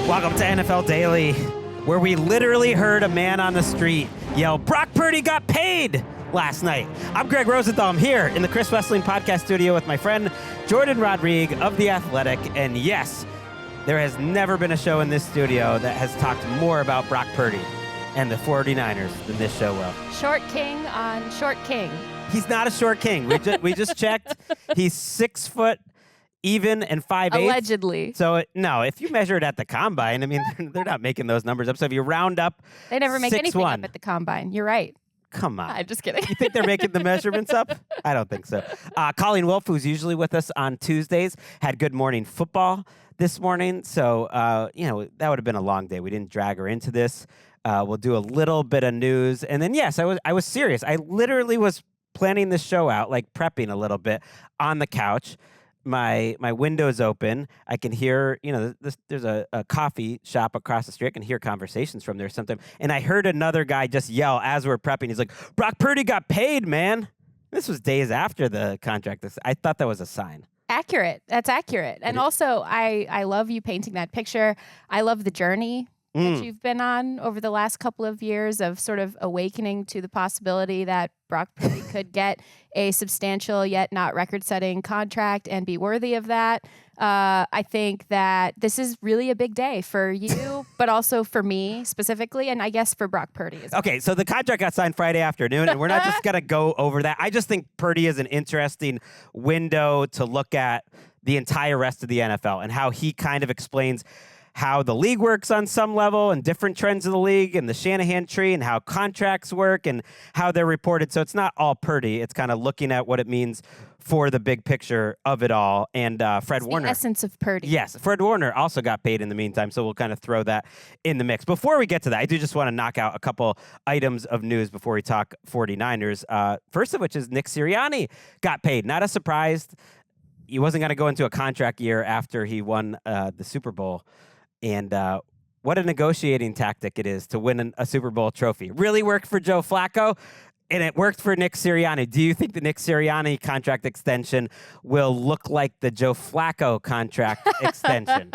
Welcome to NFL Daily, where we literally heard a man on the street yell, "Brock Purdy got paid!" last night. I'm Gregg Rosenthal. I'm here in the Chris Wesseling podcast studio with my friend Jourdan Rodrigue of The Athletic. And yes, there has never been a show in this studio that has talked more about Brock Purdy and the 49ers than this show will. Short king on short king. He's not a short king. We just checked. He's 6 foot even and 5'8". Allegedly. So no, if you measure it at the combine, I mean, they're not making those numbers up. So if you round up, they never make 6'1". anything up at the combine. You're right. Come on. I'm just kidding. You think they're making the measurements up? I don't think so. Colleen Wolfe, who's usually with us on Tuesdays, had Good Morning Football this morning. So, that would have been a long day. We didn't drag her into this. We'll do a little bit of news. And then, yes, I was serious. I literally was planning the show out, like prepping a little bit on the couch. My window's open. I can hear, there's a coffee shop across the street. I can hear conversations from there sometimes. And I heard another guy just yell as we're prepping. He's like, "Brock Purdy got paid, man." This was days after the contract. I thought that was a sign. Accurate. That's accurate. And also, I love you painting that picture. I love the journey that you've been on over the last couple of years of sort of awakening to the possibility that Brock Purdy could get a substantial yet not record-setting contract and be worthy of that. I think that this is really a big day for you, but also for me specifically, and I guess for Brock Purdy as well. Okay, so the contract got signed Friday afternoon, and we're not just going to go over that. I just think Purdy is an interesting window to look at the entire rest of the NFL and how he kind of explains how the league works on some level and different trends of the league and the Shanahan tree and how contracts work and how they're reported. So it's not all Purdy. It's kind of looking at what it means for the big picture of it all. And Fred Warner. The essence of Purdy. Yes. Fred Warner also got paid in the meantime. So we'll kind of throw that in the mix. Before we get to that, I do just want to knock out a couple items of news before we talk 49ers. First of which is Nick Sirianni got paid. Not a surprise. He wasn't going to go into a contract year after he won the Super Bowl. And what a negotiating tactic it is to win a Super Bowl trophy. Really worked for Joe Flacco, and it worked for Nick Sirianni. Do you think the Nick Sirianni contract extension will look like the Joe Flacco contract extension?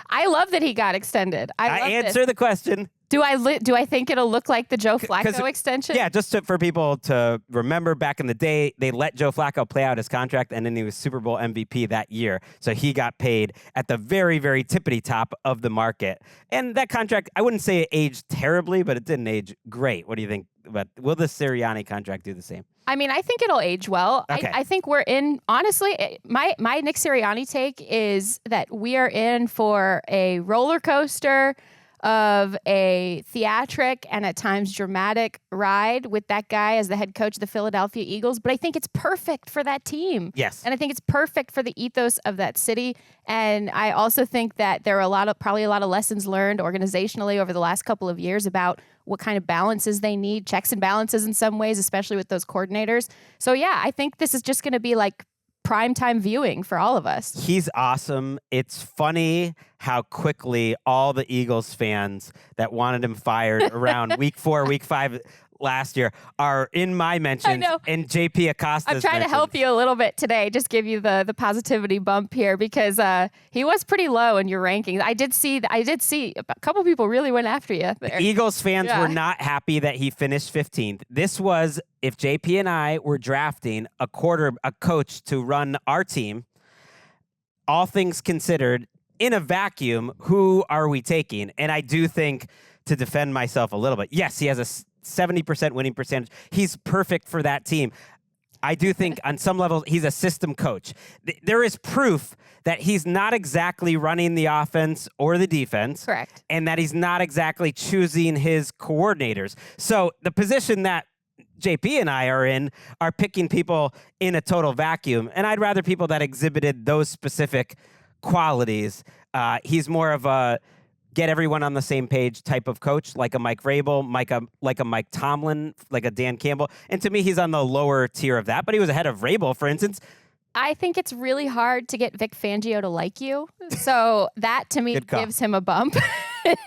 I love that he got extended. I answer the question. Do I think it'll look like the Joe Flacco extension? Yeah, for people to remember, back in the day, they let Joe Flacco play out his contract, and then he was Super Bowl MVP that year. So he got paid at the very, very tippity top of the market. And that contract, I wouldn't say it aged terribly, but it didn't age great. What do you think? But will the Sirianni contract do the same? I mean, I think it'll age well. Okay. I think we're in, honestly, my Nick Sirianni take is that we are in for a roller coaster of a theatric and at times dramatic ride with that guy as the head coach of the Philadelphia Eagles. But I think it's perfect for that team. Yes. And I think it's perfect for the ethos of that city. And I also think that there are probably a lot of lessons learned organizationally over the last couple of years about what kind of balances they need, checks and balances in some ways, especially with those coordinators. So yeah, I think this is just going to be like primetime viewing for all of us. He's awesome. It's funny how quickly all the Eagles fans that wanted him fired around week 4, week 5 last year are in my mentions and JP Acosta's I'm trying mentions. to help you a little bit today, just give you the positivity bump here because he was pretty low in your rankings. I did see a couple people really went after you there. The Eagles fans were not happy that he finished 15th. This was if JP and I were drafting a coach to run our team, all things considered, in a vacuum, who are we taking? And I do think, to defend myself a little bit, yes, he has a 70% winning percentage. He's perfect for that team. I do think on some levels he's a system coach. There is proof that he's not exactly running the offense or the defense. Correct. And that he's not exactly choosing his coordinators. So the position that JP and I are picking people in a total vacuum. And I'd rather people that exhibited those specific qualities. He's more of a get everyone on the same page type of coach, like a Mike Vrabel, like a Mike Tomlin, like a Dan Campbell. And to me, he's on the lower tier of that, but he was ahead of Vrabel, for instance. I think it's really hard to get Vic Fangio to like you. So that, to me, gives him a bump.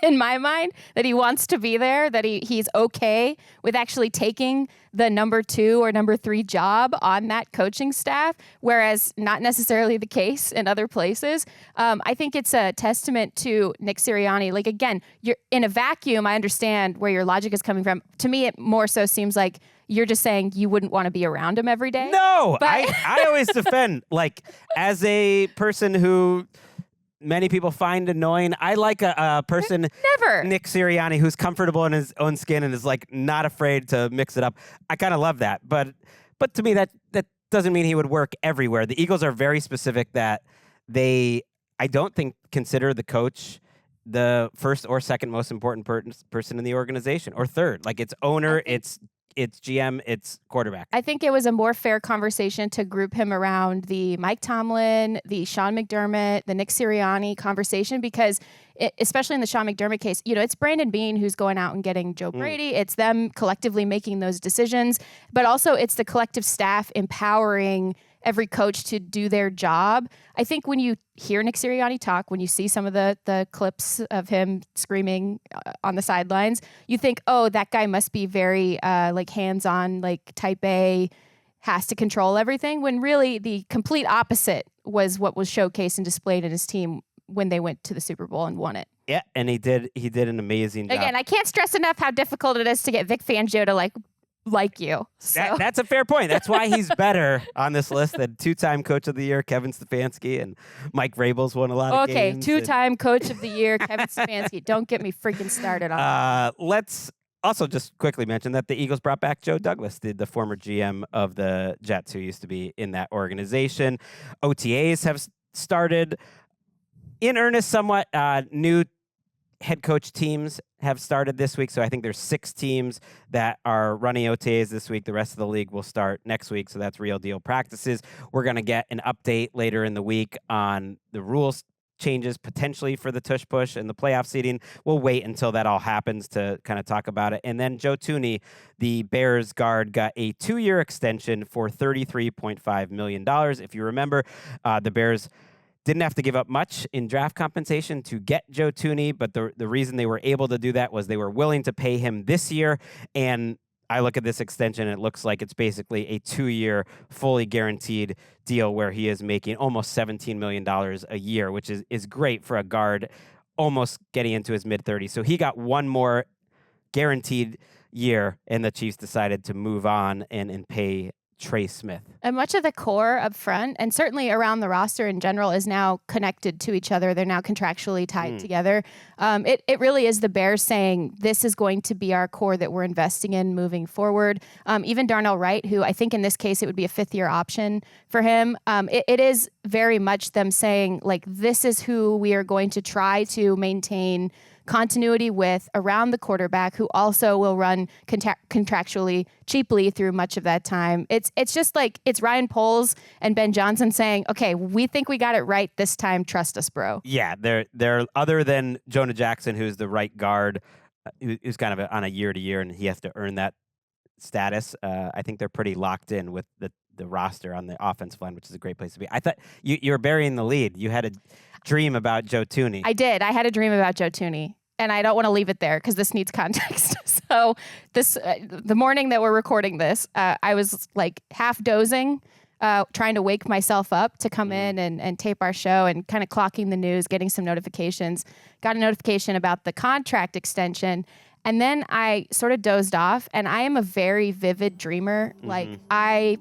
in my mind, that he wants to be there, that he's okay with actually taking the number 2 or number 3 job on that coaching staff, whereas not necessarily the case in other places. I think it's a testament to Nick Sirianni. Like, again, you're in a vacuum. I understand where your logic is coming from. To me, it more so seems like you're just saying you wouldn't want to be around him every day. No, but I always defend, like, as a person who many people find annoying, I like a person, never Nick Sirianni, who's comfortable in his own skin and is like not afraid to mix it up. I kind of love that, but to me that doesn't mean he would work everywhere. The Eagles are very specific that they, I don't think, consider the coach the first or second most important person in the organization, or third. Like, it's owner, it's GM, it's quarterback. I think it was a more fair conversation to group him around the Mike Tomlin, the Sean McDermott, the Nick Sirianni conversation, because especially in the Sean McDermott case, it's Brandon Beane who's going out and getting Joe Brady. It's them collectively making those decisions, but also it's the collective staff empowering every coach to do their job. I think when you hear Nick Sirianni talk, when you see some of the clips of him screaming on the sidelines, you think, oh, that guy must be very like hands-on, like type A, has to control everything, when really the complete opposite was what was showcased and displayed in his team when they went to the Super Bowl and won it. Yeah, and he did an amazing job. Again, I can't stress enough how difficult it is to get Vic Fangio to like you. So. That's a fair point. That's why he's better on this list than 2-time Coach of the Year Kevin Stefanski, and Mike Vrabel's won a lot of games. Okay, 2-time Coach of the Year Kevin Stefanski. Don't get me freaking started on that. Let's also just quickly mention that the Eagles brought back Joe Douglas, the former GM of the Jets, who used to be in that organization. OTAs have started in earnest somewhat. New head coach teams have started this week. So I think there's 6 teams that are running OTAs this week. The rest of the league will start next week. So that's real deal practices. We're going to get an update later in the week on the rules changes potentially for the tush push and the playoff seeding. We'll wait until that all happens to kind of talk about it. And then Joe Thuney, the Bears guard, got a 2-year extension for $33.5 million. If you remember, the Bears didn't have to give up much in draft compensation to get Joe Thuney, but the reason they were able to do that was they were willing to pay him this year. And I look at this extension, and it looks like it's basically a 2-year fully guaranteed deal where he is making almost $17 million a year, which is great for a guard almost getting into his mid-30s. So he got one more guaranteed year, and the Chiefs decided to move on and pay Trey Smith. And much of the core up front, and certainly around the roster in general, is now connected to each other. They're now contractually tied together. It really is the Bears saying, this is going to be our core that we're investing in moving forward. Even Darnell Wright, who I think in this case it would be a 5th-year option for him. It is very much them saying, like, this is who we are going to try to maintain continuity with around the quarterback, who also will run contractually cheaply through much of that time. It's just like, it's Ryan Poles and Ben Johnson saying, okay, we think we got it right this time. Trust us, bro. Yeah, they're other than Jonah Jackson, who's the right guard, who's kind of on a year-to-year, and he has to earn that status. I think they're pretty locked in with the roster on the offensive line, which is a great place to be. I thought you were burying the lead. You had a dream about Joe Thuney. I did. I had a dream about Joe Thuney, and I don't want to leave it there because this needs context. So the morning that we're recording this, I was like half dozing, trying to wake myself up to come in and tape our show, and kind of clocking the news, getting some notifications. Got a notification about the contract extension. And then I sort of dozed off, and I am a very vivid dreamer. Like, I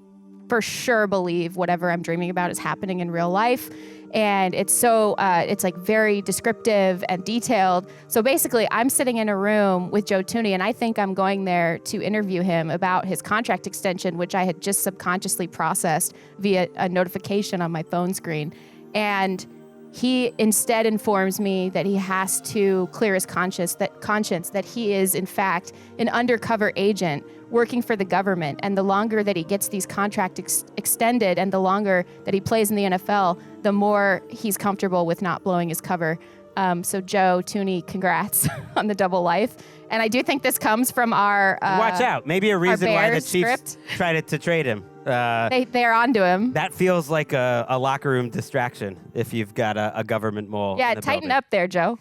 for sure believe whatever I'm dreaming about is happening in real life. And it's so, it's like very descriptive and detailed. So basically, I'm sitting in a room with Joe Thuney, and I think I'm going there to interview him about his contract extension, which I had just subconsciously processed via a notification on my phone screen. And he instead informs me that he has to clear his conscience that he is, in fact, an undercover agent working for the government. And the longer that he gets these contracts extended, and the longer that he plays in the NFL, the more he's comfortable with not blowing his cover. So Joe Thuney, congrats on the double life. And I do think this comes from our watch out. Maybe a reason why the Chiefs script. tried to trade him. They're onto him. That feels like a locker room distraction if you've got a government mole. Yeah, in the tighten building. up there, Joe.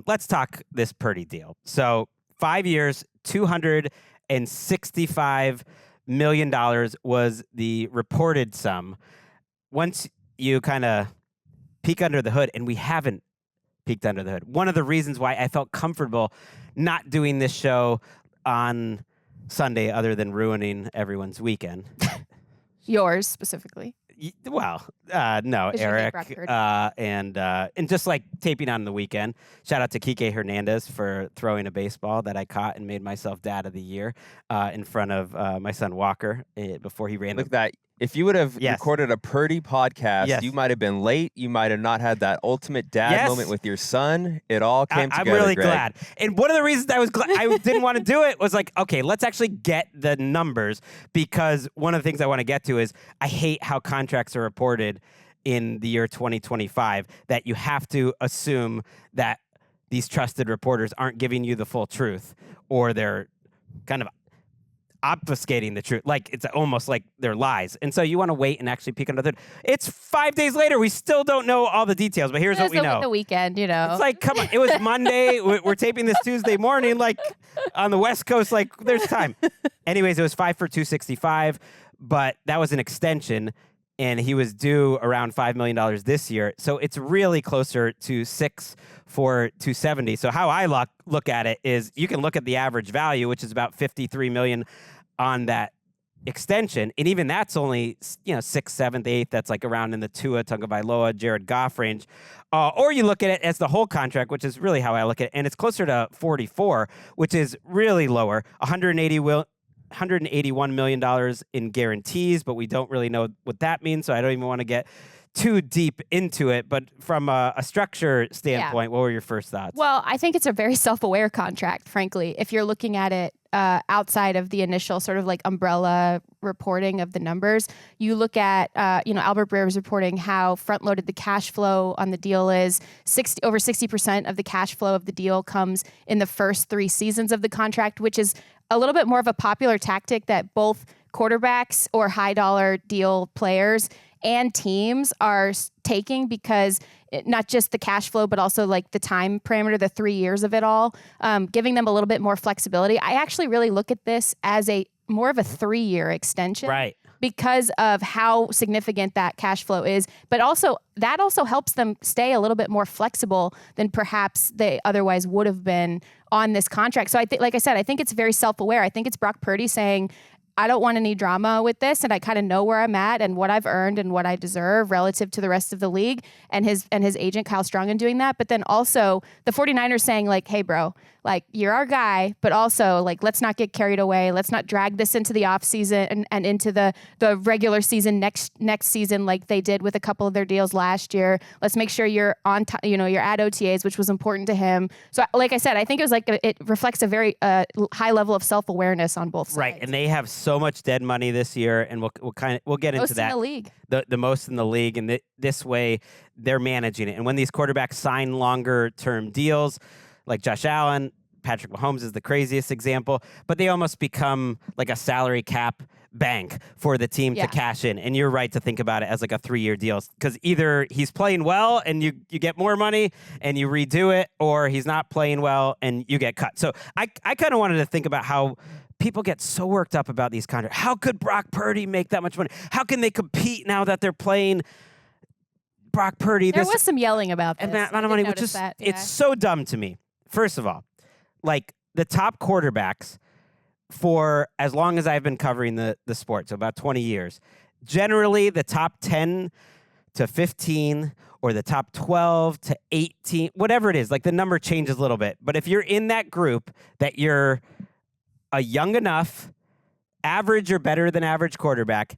Let's talk this Purdy deal. So 5 years, $265 million was the reported sum. Once you kind of peek under the hood, and we haven't peeked under the hood. One of the reasons why I felt comfortable not doing this show on Sunday, other than ruining everyone's weekend. Yours specifically. No, 'Cause you hate Eric, Brock Purdy. and just like taping on the weekend. Shout out to Kike Hernandez for throwing a baseball that I caught and made myself Dad of the Year in front of my son Walker before he ran. Look at that. If you would have Yes. recorded a Purdy podcast, Yes. you might have been late. You might have not had that ultimate dad moment with your son. It all came together. I'm really Greg. glad. And one of the reasons I was glad I didn't want to do it was like, okay, let's actually get the numbers, because one of the things I want to get to is I hate how contracts are reported in the year 2025, that you have to assume that these trusted reporters aren't giving you the full truth, or they're kind of obfuscating the truth. Like, it's almost like they're lies. And so you want to wait and actually peek under the hood. It's 5 days later. We still don't know all the details, but here's what we know. The weekend, you know. It's like, come on. It was Monday. We're taping this Tuesday morning, like on the West Coast. Like, there's time. Anyways, it was 5 for $265, but that was an extension, and he was due around $5 million this year. So it's really closer to 6 for $270. So how I look at it is, you can look at the average value, which is about $53 million on that extension, and even that's only 6th, 7th, 8th. That's like around in the Tua Tagovailoa, Jared Goff range. Or you look at it as the whole contract, which is really how I look at it, and it's closer to 44, which is really lower. $181 million in guarantees, but we don't really know what that means, so I don't even want to get too deep into it. But from a structure standpoint, what were your first thoughts? Well, I think it's a very self-aware contract, frankly, if you're looking at it outside of the initial sort of like umbrella reporting of the numbers. You look at, Albert Breer was reporting how front-loaded the cash flow on the deal is. Over 60% of the cash flow of the deal comes in the first 3 seasons of the contract, which is a little bit more of a popular tactic that both quarterbacks or high-dollar deal players and teams are taking, because not just the cash flow, but also like the time parameter, the 3 years of it all, giving them a little bit more flexibility. I actually really look at this as more of a 3-year extension. Right. Because of how significant that cash flow is. But also, that also helps them stay a little bit more flexible than perhaps they otherwise would have been on this contract. So I think, like I said, I think it's very self-aware. I think it's Brock Purdy saying, I don't want any drama with this, and I kind of know where I'm at and what I've earned and what I deserve relative to the rest of the league, and his agent Kyle Strongen doing that. But then also the 49ers saying, like, hey bro, like, you're our guy, but also, like, let's not get carried away. Let's not drag this into the off season and into the regular season next season, like they did with a couple of their deals last year. Let's make sure you're on you're at OTAs, which was important to him. So like I said, I think it was like it reflects a very high level of self-awareness on both sides. Right, and they have so much dead money this year, and we'll get into Most that. in the league. The most in the league, and this way they're managing it. And when these quarterbacks sign longer term deals, like Josh Allen, Patrick Mahomes is the craziest example, but they almost become like a salary cap bank for the team to cash in. And you're right to think about it as like a 3-year deal, because either he's playing well and you get more money and you redo it, or he's not playing well and you get cut. So I kind of wanted to think about how people get so worked up about these contracts. How could Brock Purdy make that much money? How can they compete now that they're playing Brock Purdy? There was some yelling about this. And that amount of money, which is it's so dumb to me. First of all, like, the top quarterbacks for as long as I've been covering the sport, so about 20 years, generally the top 10 to 15 or the top 12 to 18, whatever it is, like the number changes a little bit. But if you're in that group that you're a young enough, average or better than average quarterback,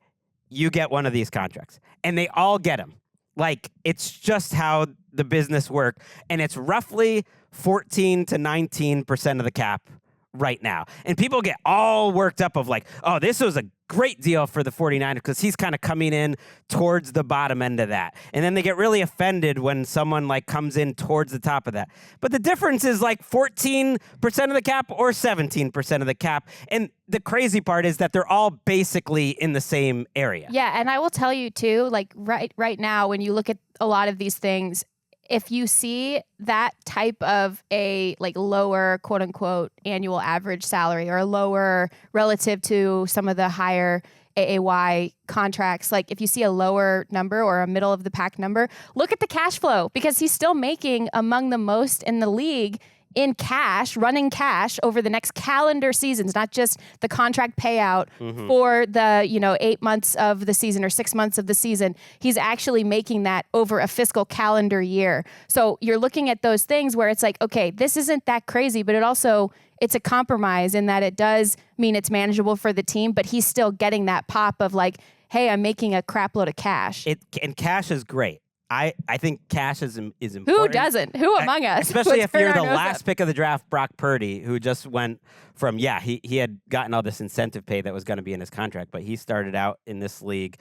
you get one of these contracts. And they all get them. Like, it's just how the business work. And it's roughly 14 to 19% of the cap right now. And people get all worked up of like, oh, this was a great deal for the 49ers because he's kind of coming in towards the bottom end of that. And then they get really offended when someone like comes in towards the top of that. But the difference is like 14% of the cap or 17% of the cap. And the crazy part is that they're all basically in the same area. Yeah, and I will tell you too, like right now when you look at a lot of these things, if you see that type of a like lower quote unquote annual average salary or lower relative to some of the higher AAY contracts, like if you see a lower number or a middle of the pack number, look at the cash flow because he's still making among the most in the league in cash, running cash over the next calendar seasons, not just the contract payout for the, 8 months of the season or 6 months of the season. He's actually making that over a fiscal calendar year. So you're looking at those things where it's like, okay, this isn't that crazy, but it's a compromise in that it does mean it's manageable for the team, but he's still getting that pop of like, hey, I'm making a crap load of cash. And cash is great. I think cash is important. Who doesn't? Who among us? Especially if you're the last pick of the draft, Brock Purdy, who just went from, he had gotten all this incentive pay that was going to be in his contract, but he started out in this league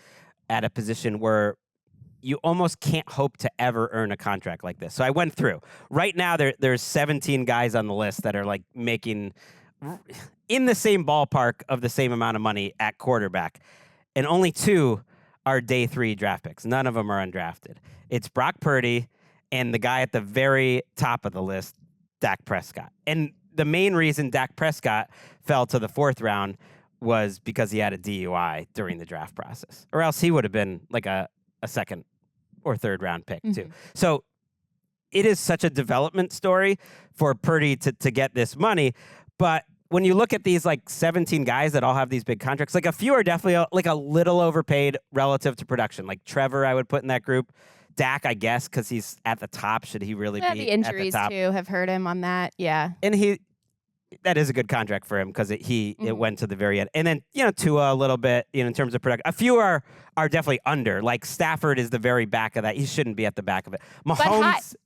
at a position where you almost can't hope to ever earn a contract like this. So I went through. Right now, there's 17 guys on the list that are like making in the same ballpark of the same amount of money at quarterback, and only 2 are day 3 draft picks. None of them are undrafted. It's Brock Purdy and the guy at the very top of the list, Dak Prescott. And the main reason Dak Prescott fell to the 4th round was because he had a DUI during the draft process, or else he would have been like a 2nd or 3rd round pick too. So it is such a development story for Purdy to get this money. But when you look at these like 17 guys that all have these big contracts, like a few are definitely like a little overpaid relative to production. Like Trevor, I would put in that group. Dak, I guess, because he's at the top. Should he really be the injuries at the top? too have hurt him on that. Yeah. And that is a good contract for him because it went to the very end. And then, Tua a little bit, in terms of production. A few are definitely under. Like Stafford is the very back of that. He shouldn't be at the back of it. Mahomes.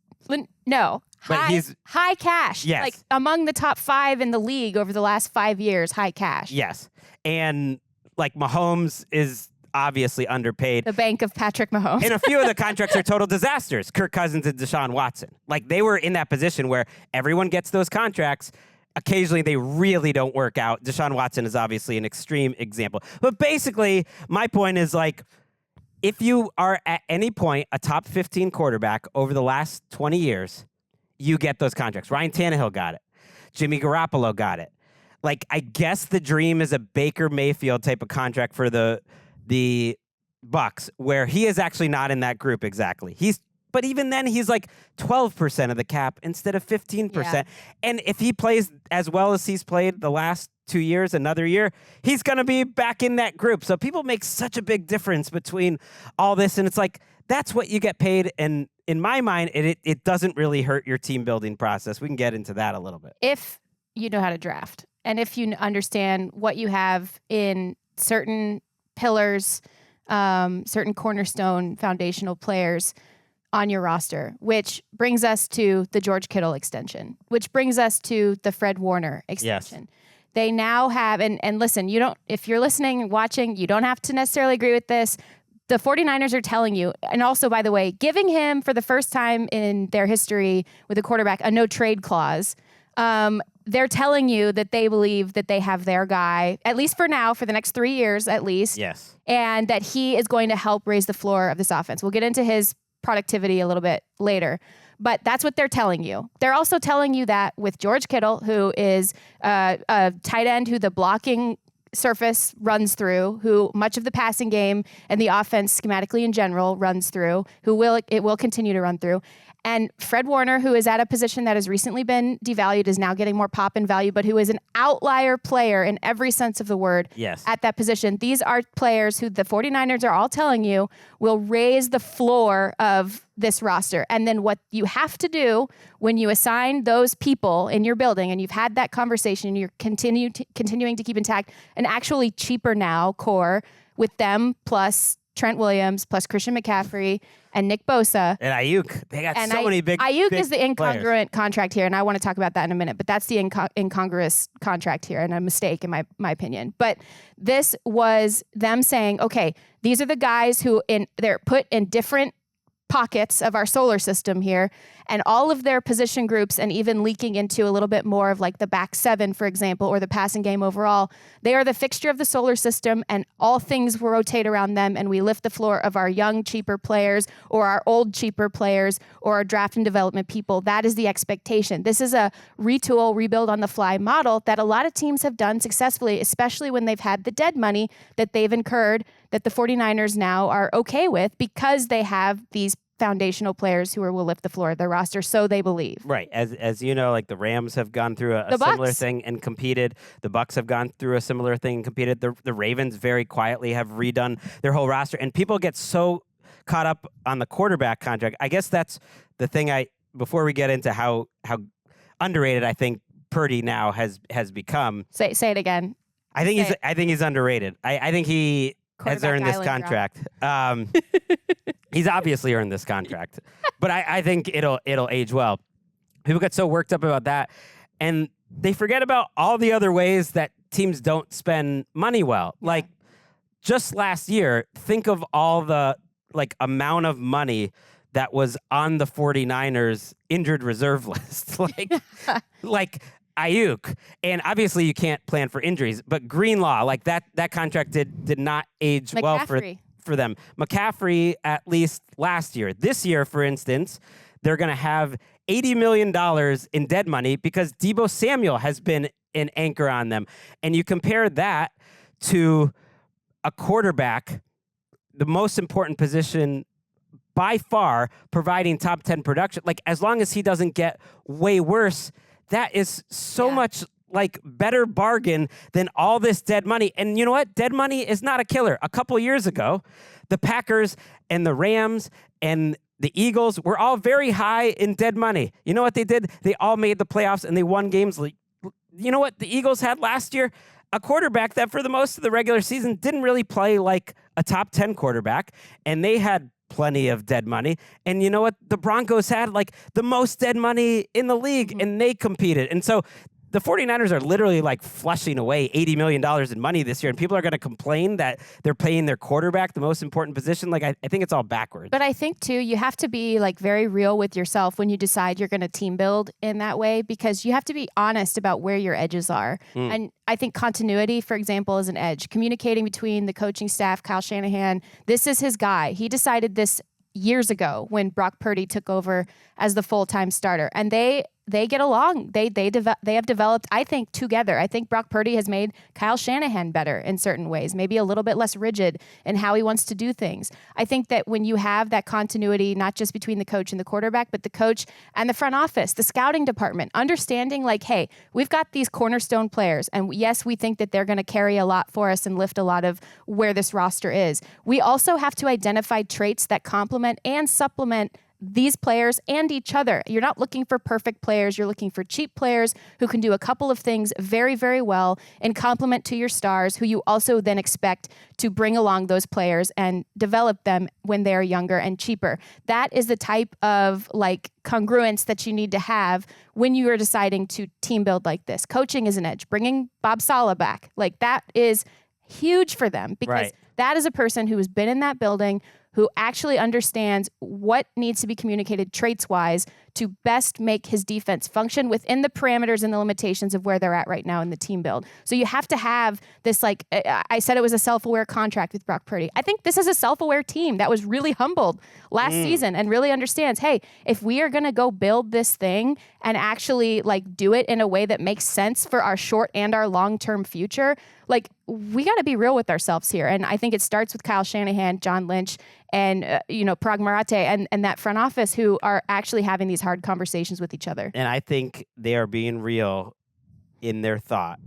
High cash. Yes. Like among the top 5 in the league over the last 5 years, high cash. Yes. And like Mahomes is obviously underpaid. The bank of Patrick Mahomes. And a few of the contracts are total disasters. Kirk Cousins and Deshaun Watson. Like they were in that position where everyone gets those contracts. Occasionally they really don't work out. Deshaun Watson is obviously an extreme example. But basically, my point is like, if you are at any point a top 15 quarterback over the last 20 years, you get those contracts. Ryan Tannehill got it. Jimmy Garoppolo got it. Like, I guess the dream is a Baker Mayfield type of contract for the Bucks, where he is actually not in that group exactly. But even then, he's like 12% of the cap instead of 15%. Yeah. And if he plays as well as he's played the last 2 years, another year, he's going to be back in that group. So people make such a big difference between all this. And it's like, that's what you get paid. And in my mind, it doesn't really hurt your team building process. We can get into that a little bit. If you know how to draft and if you understand what you have in certain pillars, certain cornerstone foundational players on your roster, which brings us to the George Kittle extension, which brings us to the Fred Warner extension. Yes. They now have, and listen, if you're listening and watching, you don't have to necessarily agree with this. The 49ers are telling you, and also, by the way, giving him for the first time in their history with a quarterback, a no trade clause. They're telling you that they believe that they have their guy, at least for now, for the next 3 years at least. Yes. And that he is going to help raise the floor of this offense. We'll get into his productivity a little bit later. But that's what they're telling you. They're also telling you that with George Kittle, who is a tight end who the blocking surface runs through, who much of the passing game and the offense schematically in general runs through, it will continue to run through. And Fred Warner, who is at a position that has recently been devalued, is now getting more pop and value, but who is an outlier player in every sense of the word at that position. These are players who the 49ers are all telling you will raise the floor of this roster. And then what you have to do when you assign those people in your building and you've had that conversation and you're continuing to keep intact an actually cheaper now core with them plus Trent Williams plus Christian McCaffrey and Nick Bosa. And Ayuk. They got And so many big Ayuk big is the incongruent players. contract here, and I want to talk about that in a minute, but that's the incongruous contract here and a mistake in my opinion. But this was them saying, okay, these are the guys who they're put in different pockets of our solar system here, and all of their position groups, and even leaking into a little bit more of like the back seven, for example, or the passing game overall, they are the fixture of the solar system, and all things will rotate around them, and we lift the floor of our young, cheaper players, or our old, cheaper players, or our draft and development people. That is the expectation. This is a retool, rebuild on the fly model that a lot of teams have done successfully, especially when they've had the dead money that they've incurred that the 49ers now are okay with because they have these foundational players who will lift the floor of their roster, so they believe. Right. As you know, like the Rams have gone through a The similar Bucs. thing and competed. The Bucs have gone through a similar thing and competed. The Ravens very quietly have redone their whole roster. And people get so caught up on the quarterback contract. I guess that's the thing before we get into how underrated I think Purdy now has become. Say it again. I think he's underrated. I think he has earned this contract. He's obviously earned this contract, but I think it'll age well. People get so worked up about that, and they forget about all the other ways that teams don't spend money well. Yeah. Like just last year, think of all the amount of money that was on the 49ers injured reserve list. like Ayuk, and obviously you can't plan for injuries, but Greenlaw, like that contract did not age well for them. McCaffrey, at least last year. This year, for instance, they're going to have $80 million in dead money because Deebo Samuel has been an anchor on them. And you compare that to a quarterback, the most important position by far, providing top 10 production. Like, as long as he doesn't get way worse, that is so much like better bargain than all this dead money. And you know what? Dead money is not a killer. A couple years ago, the Packers and the Rams and the Eagles were all very high in dead money. You know what they did? They all made the playoffs and they won games. You know what the Eagles had last year? A quarterback that for the most of the regular season didn't really play like a top 10 quarterback, and they had plenty of dead money. And you know what? The Broncos had like the most dead money in the league, and they competed. And so the 49ers are literally like flushing away $80 million in money this year, and people are going to complain that they're paying their quarterback the most important position. Like, I think it's all backwards. But I think, too, you have to be like very real with yourself when you decide you're going to team build in that way, because you have to be honest about where your edges are. And I think continuity, for example, is an edge. Communicating between the coaching staff, Kyle Shanahan, this is his guy. He decided this years ago when Brock Purdy took over as the full-time starter. And they get along. They have developed, I think, together. I think Brock Purdy has made Kyle Shanahan better in certain ways, maybe a little bit less rigid in how he wants to do things. I think that when you have that continuity, not just between the coach and the quarterback, but the coach and the front office, the scouting department, understanding like, hey, we've got these cornerstone players, and yes, we think that they're going to carry a lot for us and lift a lot of where this roster is. We also have to identify traits that complement and supplement these players and each other. You're not looking for perfect players. You're looking for cheap players who can do a couple of things very, very well and complement to your stars, who you also then expect to bring along those players and develop them when they're younger and cheaper. That is the type of like congruence that you need to have when you are deciding to team build like this. Coaching is an edge. Bringing Bob Saleh back, like that is huge for them, because that is a person who has been in that building, who actually understands what needs to be communicated traits-wise to best make his defense function within the parameters and the limitations of where they're at right now in the team build. So you have to have this, like, I said it was a self-aware contract with Brock Purdy. I think this is a self-aware team that was really humbled last season and really understands, hey, if we are going to go build this thing and actually, like, do it in a way that makes sense for our short and our long-term future, like, we got to be real with ourselves here. And I think it starts with Kyle Shanahan, John Lynch, and, Prag Marate and that front office, who are actually having these hard conversations with each other. And I think they are being real in their thought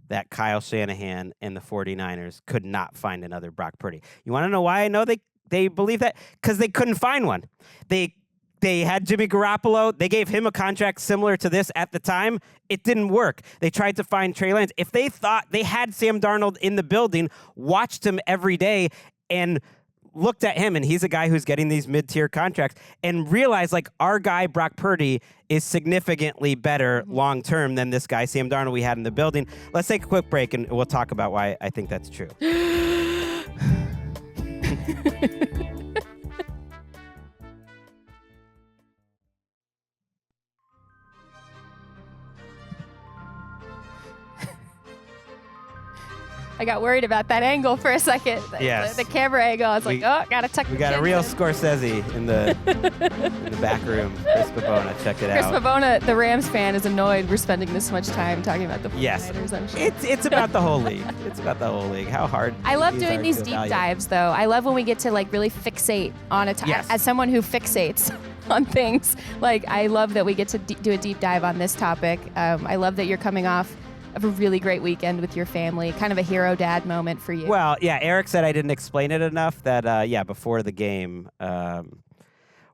that Kyle Shanahan and the 49ers could not find another Brock Purdy. You want to know why I know they believe that? Because they couldn't find one. They had Jimmy Garoppolo. They gave him a contract similar to this at the time. It didn't work. They tried to find Trey Lance. If they thought they had Sam Darnold in the building, watched him every day, and looked at him, and he's a guy who's getting these mid-tier contracts, and realized like our guy Brock Purdy is significantly better long-term than this guy Sam Darnold we had in the building. Let's take a quick break, and we'll talk about why I think that's true. I got worried about that angle for a second. Yes. The camera angle. I was like, gotta tuck the We got a chin real in. Scorsese in the back room. Chris Pavona, check it Chris out. Pavona, the Rams fan, is annoyed we're spending this much time talking about the 49ers, Yes. I'm sure. It's about the whole league. It's about the whole league. How hard? I love these doing are these to deep evaluate. dives, though. I love when we get to like really fixate on a Yes. as someone who fixates on things. Like, I love that we get to do a deep dive on this topic. I love that you're coming off of a really great weekend with your family, kind of a hero dad moment for you. Well, yeah, Eric said I didn't explain it enough that, before the game,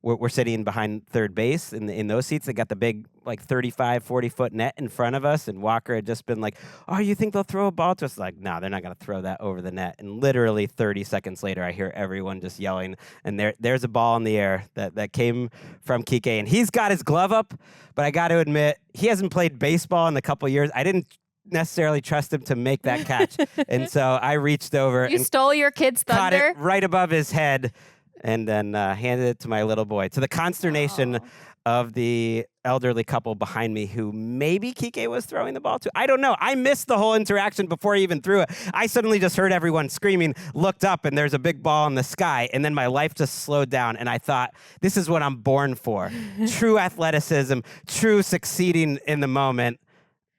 we're sitting behind third base in those seats. They got the big, like, 35, 40-foot net in front of us, and Walker had just been like, oh, you think they'll throw a ball to us? Like, no, they're not going to throw that over the net. And literally 30 seconds later, I hear everyone just yelling, and there's a ball in the air that came from Kike, and he's got his glove up, but I got to admit, he hasn't played baseball in a couple years. I didn't necessarily trust him to make that catch. And so I reached over You and stole your kid's caught thunder. it right above his head and then handed it to my little boy, to the consternation of the elderly couple behind me who maybe Kike was throwing the ball to. I don't know. I missed the whole interaction before he even threw it. I suddenly just heard everyone screaming, looked up, and there's a big ball in the sky. And then my life just slowed down, and I thought, this is what I'm born for. True athleticism, true succeeding in the moment.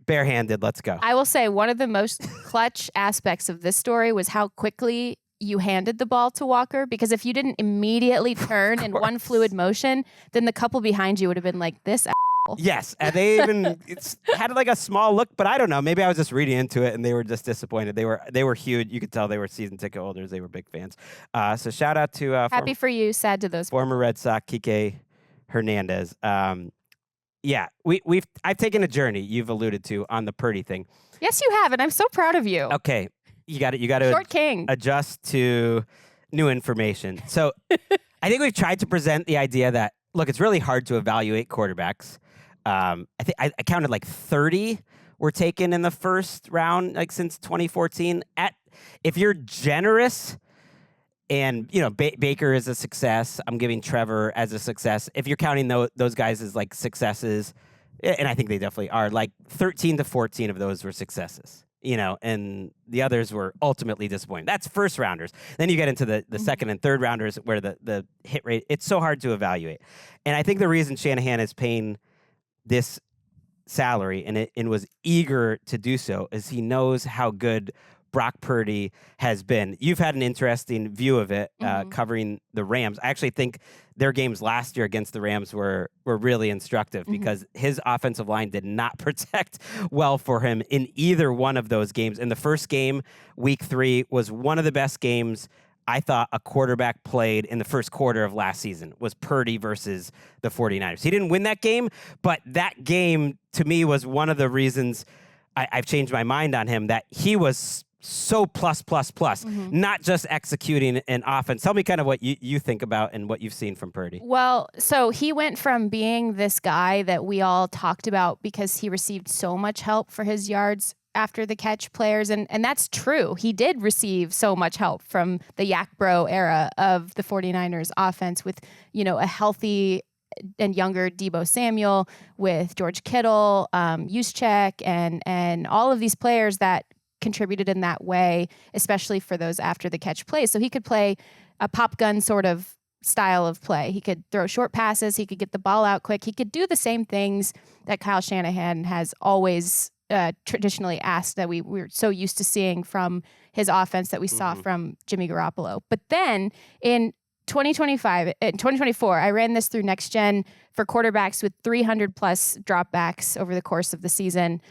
Barehanded, let's go. I will say one of the most clutch aspects of this story was how quickly you handed the ball to Walker, because if you didn't immediately turn in one fluid motion, then the couple behind you would have been like, this asshole. Yes, and they even had like a small look, but I don't know. Maybe I was just reading into it, and they were just disappointed. They were huge. You could tell they were season ticket holders. They were big fans. So shout out to Happy for you, sad to those. former Red Sox Kike Hernandez. I've taken a journey you've alluded to on the Purdy thing. Yes, you have, and I'm so proud of you. Okay, you got to Short king. adjust to new information. So I think we've tried to present the idea that, look, it's really hard to evaluate quarterbacks. I think I counted like 30 were taken in the first round, like since 2014. If you're generous, and, you know, Baker is a success. I'm giving Trevor as a success. If you're counting those guys as, like, successes, and I think they definitely are, like, 13 to 14 of those were successes, you know, and the others were ultimately disappointing. That's first rounders. Then you get into the second and third rounders where the hit rate, it's so hard to evaluate. And I think the reason Shanahan is paying this salary and was eager to do so is he knows how good Brock Purdy has been. You've had an interesting view of it covering the Rams. I actually think their games last year against the Rams were really instructive because his offensive line did not protect well for him in either one of those games. In the first game, week 3, was one of the best games I thought a quarterback played in the first quarter of last season, was Purdy versus the 49ers. He didn't win that game, but that game to me was one of the reasons I've changed my mind on him, that he was so plus, not just executing an offense. Tell me kind of what you think about and what you've seen from Purdy. Well, so he went from being this guy that we all talked about because he received so much help for his yards after the catch players. And that's true. He did receive so much help from the Yak Bro era of the 49ers offense with, you know, a healthy and younger Deebo Samuel, with George Kittle, Juszczyk, and all of these players that contributed in that way, especially for those after the catch plays. So he could play a pop gun sort of style of play. He could throw short passes. He could get the ball out quick. He could do the same things that Kyle Shanahan has always traditionally asked, that we're so used to seeing from his offense that we saw from Jimmy Garoppolo. But then in 2024, I ran this through Next Gen for quarterbacks with 300 plus dropbacks over the course of the season.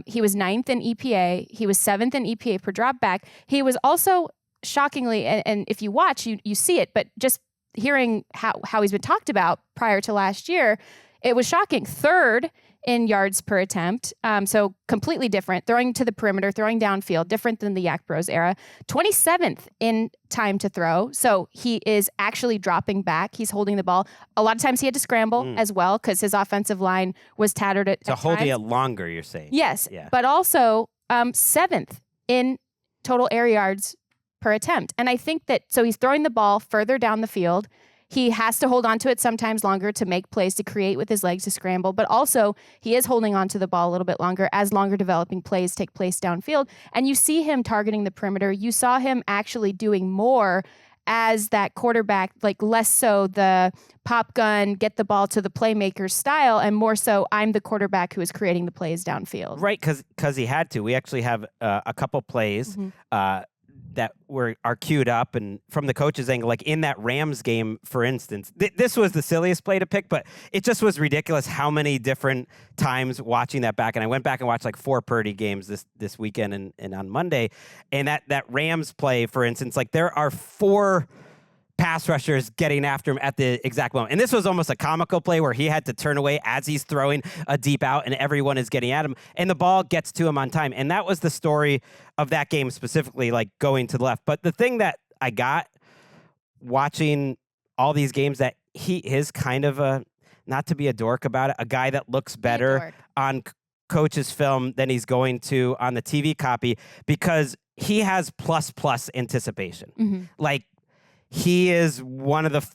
He was 9th in EPA. He was 7th in EPA per dropback. He was also shockingly, and if you watch, you see it, but just hearing how he's been talked about prior to last year, it was shocking. 3rd in yards per attempt. So completely different. Throwing to the perimeter, throwing downfield, different than the Yak Bros era. 27th in time to throw. So he is actually dropping back. He's holding the ball. A lot of times he had to scramble as well because his offensive line was tattered at So holding times. it longer, you're saying? Yes, Yeah. but also 7th in total air yards per attempt. And I think that, so he's throwing the ball further down the field. He has to hold on to it sometimes longer to make plays, to create with his legs, to scramble. But also, he is holding on to the ball a little bit longer as longer developing plays take place downfield. And you see him targeting the perimeter. You saw him actually doing more as that quarterback, like less so the pop gun, get the ball to the playmaker style, and more so I'm the quarterback who is creating the plays downfield. Right, because he had to. We actually have a couple plays that are queued up, and from the coach's angle, like in that Rams game, for instance, this was the silliest play to pick, but it just was ridiculous how many different times watching that back. And I went back and watched like 4 Purdy games this weekend and on Monday, and that Rams play, for instance, like there are 4 pass rushers getting after him at the exact moment. And this was almost a comical play where he had to turn away as he's throwing a deep out and everyone is getting at him and the ball gets to him on time. And that was the story of that game specifically, like going to the left. But the thing that I got watching all these games, that he is kind of a, not to be a dork about it, a guy that looks better on coach's film than he's going to on the TV copy, because he has plus anticipation. Like, he is one of the,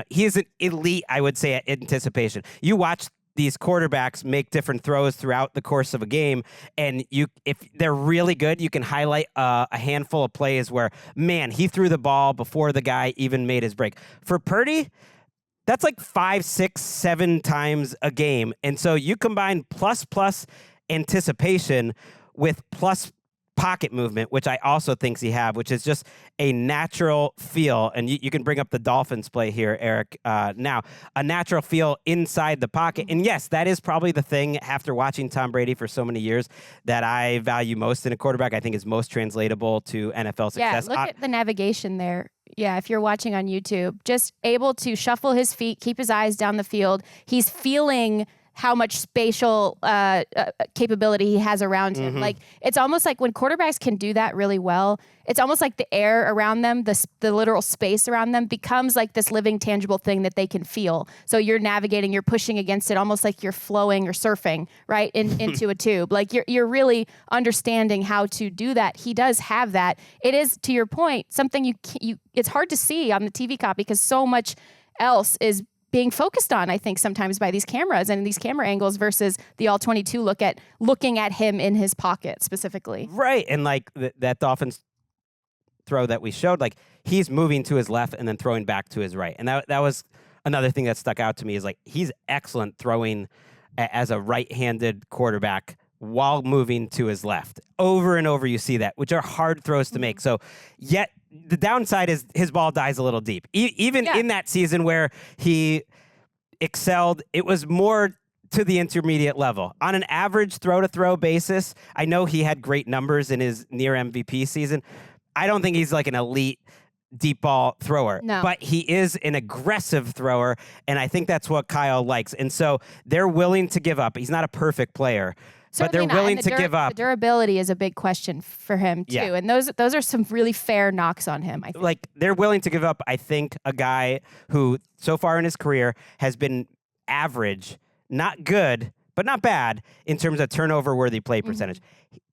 he is an elite, I would say, at anticipation. You watch these quarterbacks make different throws throughout the course of a game, and if they're really good, you can highlight a handful of plays where, man, he threw the ball before the guy even made his break. For Purdy, that's like 5, 6, 7 times a game. And so you combine plus anticipation with plus pocket movement, which I also think he have, which is just a natural feel. And you can bring up the Dolphins play here, Eric, now. A natural feel inside the pocket. And yes, that is probably the thing, after watching Tom Brady for so many years, that I value most in a quarterback. I think is most translatable to NFL success. Yeah, look at the navigation there. Yeah, if you're watching on YouTube, just able to shuffle his feet, keep his eyes down the field. He's feeling how much spatial capability he has around him. Like, it's almost like when quarterbacks can do that really well, it's almost like the air around them, the literal space around them becomes like this living, tangible thing that they can feel. So you're navigating, you're pushing against it, almost like you're flowing or surfing, right, into a tube. Like, you're really understanding how to do that. He does have that. It is, to your point, something it's hard to see on the TV copy because so much else is being focused on, I think, sometimes by these cameras and these camera angles versus the all-22 looking at him in his pocket specifically. Right, and like that Dolphins throw that we showed, like he's moving to his left and then throwing back to his right. And that was another thing that stuck out to me, is like he's excellent throwing as a right-handed quarterback while moving to his left. Over and over you see that, which are hard throws to make. So yet the downside is his ball dies a little deep. Even in that season where he excelled, it was more to the intermediate level. On an average throw-to-throw basis, I know he had great numbers in his near MVP season. I don't think he's like an elite deep ball thrower, but he is an aggressive thrower, and I think that's what Kyle likes. And so they're willing to give up. He's not a perfect player, but they're willing to give up. The durability is a big question for him too, and those are some really fair knocks on him, I think. Like, they're willing to give up, I think, a guy who so far in his career has been average, not good, but not bad in terms of turnover-worthy play percentage.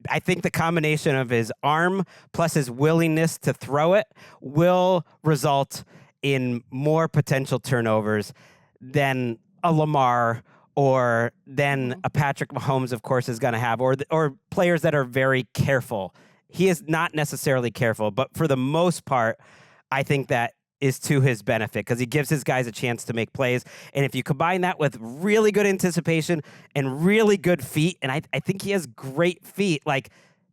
I think the combination of his arm plus his willingness to throw it will result in more potential turnovers than a Lamar or than a Patrick Mahomes, of course, is going to have, or players that are very careful. He is not necessarily careful, but for the most part, I think that is to his benefit because he gives his guys a chance to make plays. And if you combine that with really good anticipation and really good feet, and I think he has great feet, like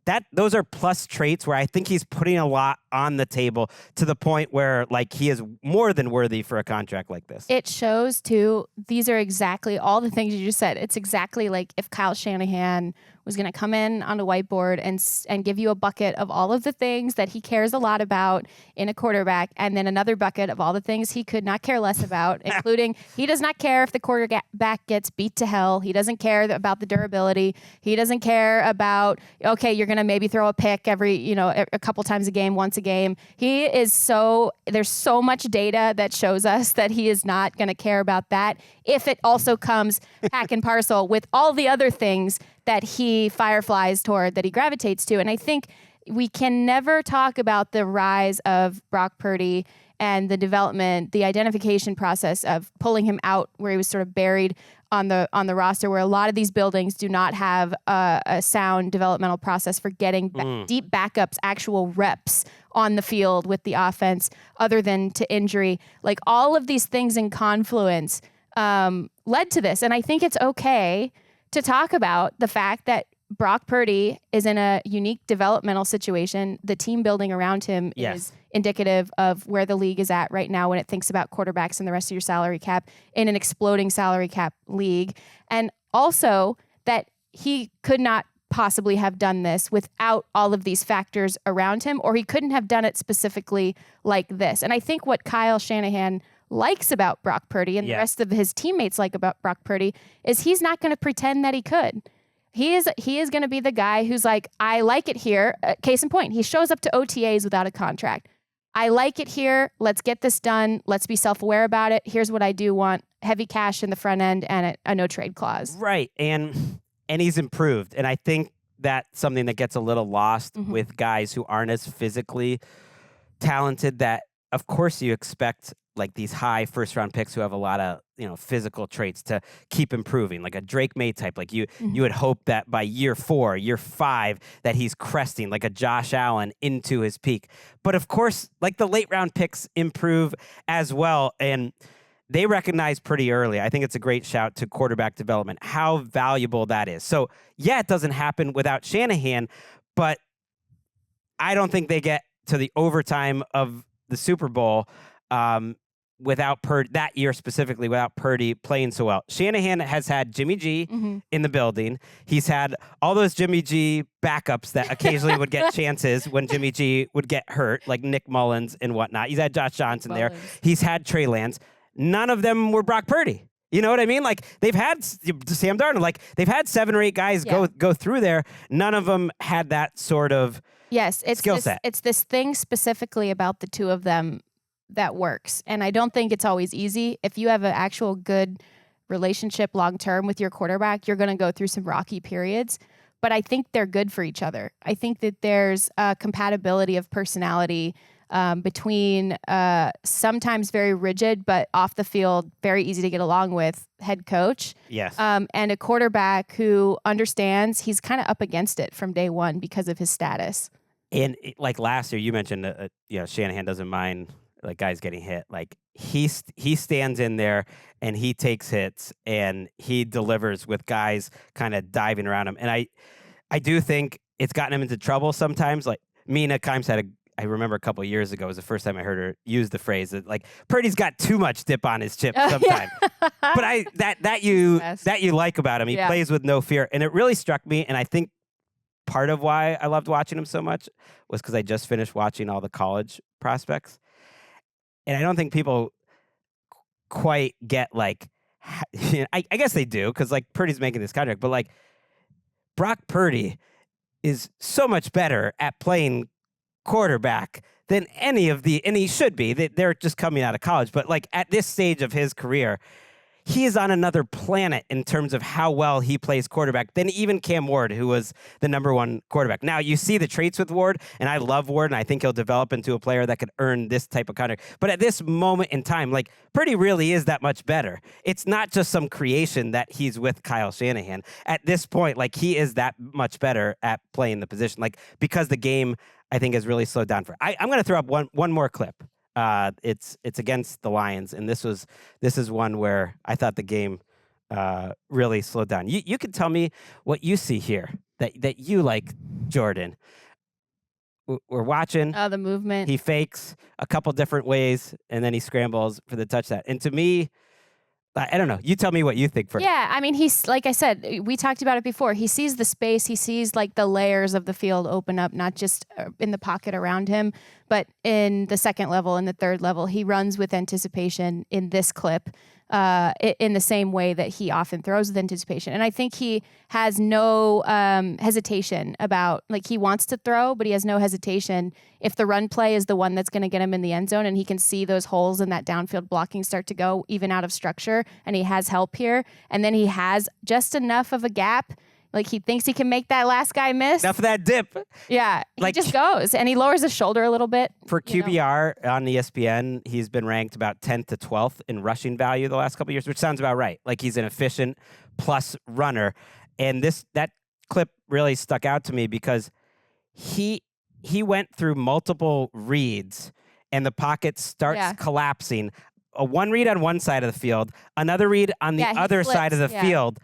that, those are plus traits where I think he's putting a lot on the table to the point where like he is more than worthy for a contract like this. It shows too, these are exactly all the things you just said. It's exactly like if Kyle Shanahan was going to come in on a whiteboard and give you a bucket of all of the things that he cares a lot about in a quarterback, and then another bucket of all the things he could not care less about, including he does not care if the quarterback gets beat to hell. He doesn't care about the durability. He doesn't care about, okay, you're going to maybe throw a pick every, a couple times a game, once a game. There's so much data that shows us that he is not going to care about that if it also comes pack and parcel with all the other things that he fireflies toward, that he gravitates to. And I think we can never talk about the rise of Brock Purdy and the development, the identification process of pulling him out where he was sort of buried on the roster, where a lot of these buildings do not have a sound developmental process for getting deep backups, actual reps on the field with the offense, other than to injury. Like, all of these things in confluence led to this. And I think it's okay to talk about the fact that Brock Purdy is in a unique developmental situation. The team building around him is indicative of where the league is at right now when it thinks about quarterbacks and the rest of your salary cap in an exploding salary cap league. And also that he could not possibly have done this without all of these factors around him, or he couldn't have done it specifically like this. And I think what Kyle Shanahan likes about Brock Purdy and the rest of his teammates like about Brock Purdy is he's not going to pretend that he could. He is going to be the guy who's like, I like it here. Case in point, he shows up to OTAs without a contract. I like it here. Let's get this done. Let's be self-aware about it. Here's what I do want: heavy cash in the front end and a no trade clause. Right. And he's improved. And I think that's something that gets a little lost with guys who aren't as physically talented, that of course you expect like these high first round picks who have a lot of, physical traits to keep improving, like a Drake May type. Like you would hope that by year 4, year 5, that he's cresting like a Josh Allen into his peak. But of course, like the late round picks improve as well. And they recognize pretty early, I think it's a great shout to quarterback development, how valuable that is. So yeah, it doesn't happen without Shanahan, but I don't think they get to the overtime of the Super Bowl without Purdy, that year specifically, without Purdy playing so well. Shanahan has had Jimmy G in the building. He's had all those Jimmy G backups that occasionally would get chances when Jimmy G would get hurt, like Nick Mullins and whatnot. He's had Josh Johnson there. He's had Trey Lance. None of them were Brock Purdy. You know what I mean? Like, they've had Sam Darnold. Like, they've had 7 or 8 guys go through there. None of them had that sort of skill set. It's this thing specifically about the two of them that works. And I don't think it's always easy. If you have an actual good relationship long-term with your quarterback, you're going to go through some rocky periods. But I think they're good for each other. I think that there's a compatibility of personality between sometimes very rigid, but off the field, very easy to get along with head coach. Yes. And a quarterback who understands he's kind of up against it from day one because of his status. And like last year, you mentioned, Shanahan doesn't mind like guys getting hit. Like he stands in there and he takes hits and he delivers with guys kind of diving around him. And I do think it's gotten him into trouble sometimes. Like Mina Kimes I remember a couple of years ago was the first time I heard her use the phrase that like Purdy's got too much dip on his chip sometimes. But that you like about him. He plays with no fear. And it really struck me. And I think part of why I loved watching him so much was because I just finished watching all the college prospects. And I don't think people quite get like, I guess they do, because like Purdy's making this contract, but like Brock Purdy is so much better at playing quarterback than and he should be. They're just coming out of college, but like at this stage of his career, he is on another planet in terms of how well he plays quarterback than even Cam Ward, who was the #1 quarterback. Now, you see the traits with Ward, and I love Ward, and I think he'll develop into a player that could earn this type of contract. But at this moment in time, like, Purdy really is that much better. It's not just some creation that he's with Kyle Shanahan. At this point, like, he is that much better at playing the position, like, because the game, I think, has really slowed down for. I'm going to throw up one more clip. It's against the Lions, and this is one where I thought the game really slowed down. You can tell me what you see here that you like, Jourdan. We're watching. Oh, the movement. He fakes a couple different ways, and then he scrambles for the touchdown. And to me, I don't know. You tell me what you think first. Yeah, I mean, he's like I said, we talked about it before. He sees the space. He sees like the layers of the field open up, not just in the pocket around him, but in the second level and the third level. He runs with anticipation in this clip. In the same way that he often throws with anticipation. And I think he has no hesitation about, like, he wants to throw, but he has no hesitation if the run play is the one that's going to get him in the end zone and he can see those holes in that downfield blocking start to go even out of structure, and he has help here, and then he has just enough of a gap. Like, he thinks he can make that last guy miss. Enough of that dip. Yeah, he just goes, and he lowers his shoulder a little bit. For QBR on ESPN, he's been ranked about 10th to 12th in rushing value the last couple of years, which sounds about right. Like, he's an efficient plus runner. And that clip really stuck out to me because he went through multiple reads, and the pocket starts collapsing. A one read on one side of the field, another read on the other side of the field.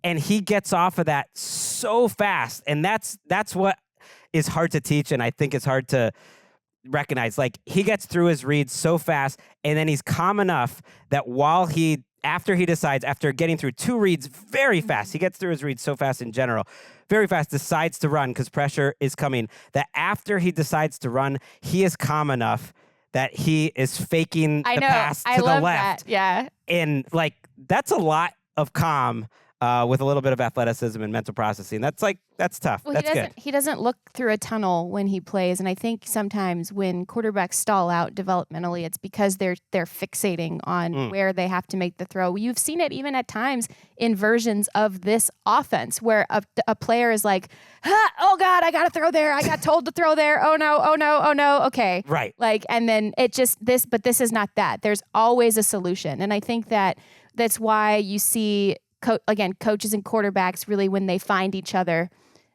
And he gets off of that so fast. And that's what is hard to teach, and I think it's hard to recognize. Like, he gets through his reads so fast, and then he's calm enough that after getting through two reads very fast, he gets through his reads so fast in general, very fast, decides to run because pressure is coming, that after he decides to run, he is calm enough that he is faking the pass to the left. That. Yeah. And, like, that's a lot of calm. With a little bit of athleticism and mental processing. That's tough. Well, that's good. He doesn't look through a tunnel when he plays, and I think sometimes when quarterbacks stall out developmentally, it's because they're fixating on where they have to make the throw. You've seen it even at times in versions of this offense where a player is like, oh God, I got to throw there. I got told to throw there. Oh no, oh no, oh no. Okay. Right. Like, and then it just but this is not that. There's always a solution. And I think that's why you see coaches and quarterbacks really, when they find each other,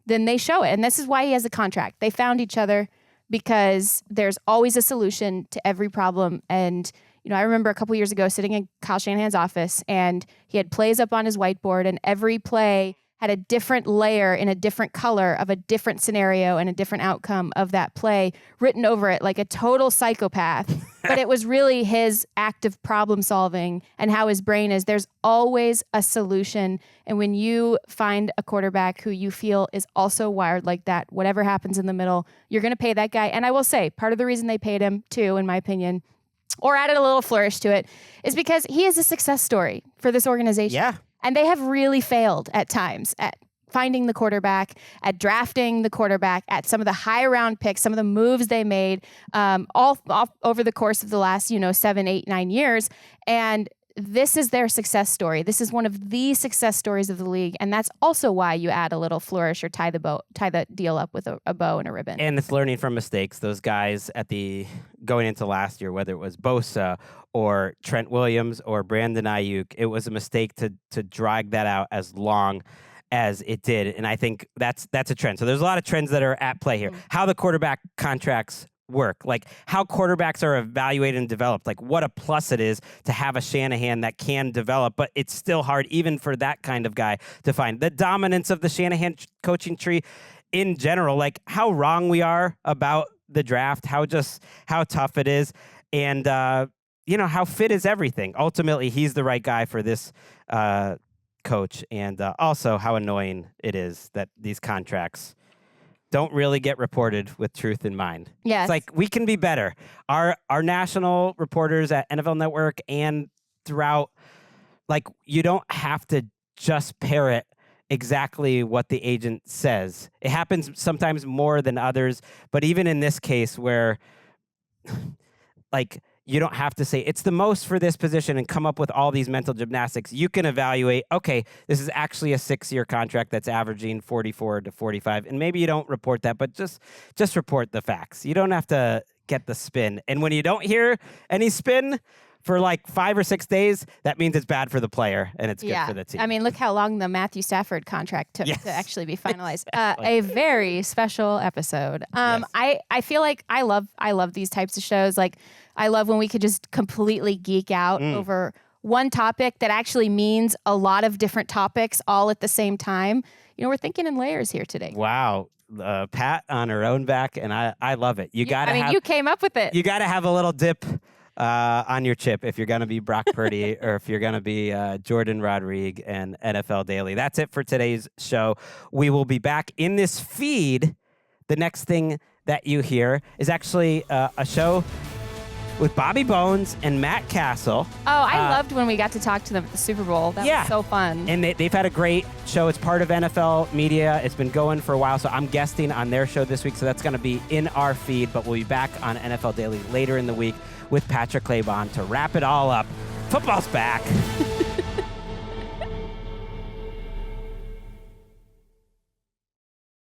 then they show it. And this is why he has a contract. They found each other because there's always a solution to every problem. And, I remember a couple years ago sitting in Kyle Shanahan's office, and he had plays up on his whiteboard, and every play had a different layer in a different color of a different scenario and a different outcome of that play written over it like a total psychopath. But it was really his active problem solving and how his brain is. There's always a solution. And when you find a quarterback who you feel is also wired like that, whatever happens in the middle, you're going to pay that guy. And I will say, part of the reason they paid him too, in my opinion, or added a little flourish to it, is because he is a success story for this organization. Yeah. And they have really failed at times at finding the quarterback, at drafting the quarterback, at some of the high round picks, some of the moves they made all over the course of the last, 7, 8, 9 years. And this is their success story. This is one of the success stories of the league. And that's also why you add a little flourish or tie the deal up with a bow and a ribbon. And it's learning from mistakes. Those guys going into last year, whether it was Bosa or Trent Williams or Brandon Ayuk, it was a mistake to drag that out as long as it did. And I think that's a trend. So there's a lot of trends that are at play here. How the quarterback contracts work, like how quarterbacks are evaluated and developed, like what a plus it is to have a Shanahan that can develop, but it's still hard even for that kind of guy to find. The dominance of the Shanahan coaching tree in general, like how wrong we are about the draft, how tough it is, and how fit is everything. Ultimately, he's the right guy for this coach, and also how annoying it is that these contracts don't really get reported with truth in mind. Yes. It's like, we can be better. Our national reporters at NFL Network and throughout, like, you don't have to just parrot exactly what the agent says. It happens sometimes more than others, but even in this case where, like, you don't have to say it's the most for this position and come up with all these mental gymnastics. You can evaluate, okay, this is actually a 6-year contract that's averaging 44 to 45. And maybe you don't report that, but just report the facts. You don't have to get the spin. And when you don't hear any spin for like 5 or 6 days, that means it's bad for the player and it's good for the team. I mean, look how long the Matthew Stafford contract took to actually be finalized. A very special episode. I feel like I love these types of shows. Like, I love when we could just completely geek out over one topic that actually means a lot of different topics all at the same time. We're thinking in layers here today. Wow. Pat on her own back, and I love it. You came up with it. You got to have a little dip on your chip if you're going to be Brock Purdy or if you're going to be Jourdan, Rodrigue, and NFL Daily. That's it for today's show. We will be back in this feed. The next thing that you hear is actually a show with Bobby Bones and Matt Castle. Oh, I loved when we got to talk to them at the Super Bowl. That was so fun. And they've had a great show. It's part of NFL Media. It's been going for a while, so I'm guesting on their show this week, so that's going to be in our feed, but we'll be back on NFL Daily later in the week with Patrick Claybon to wrap it all up. Football's back.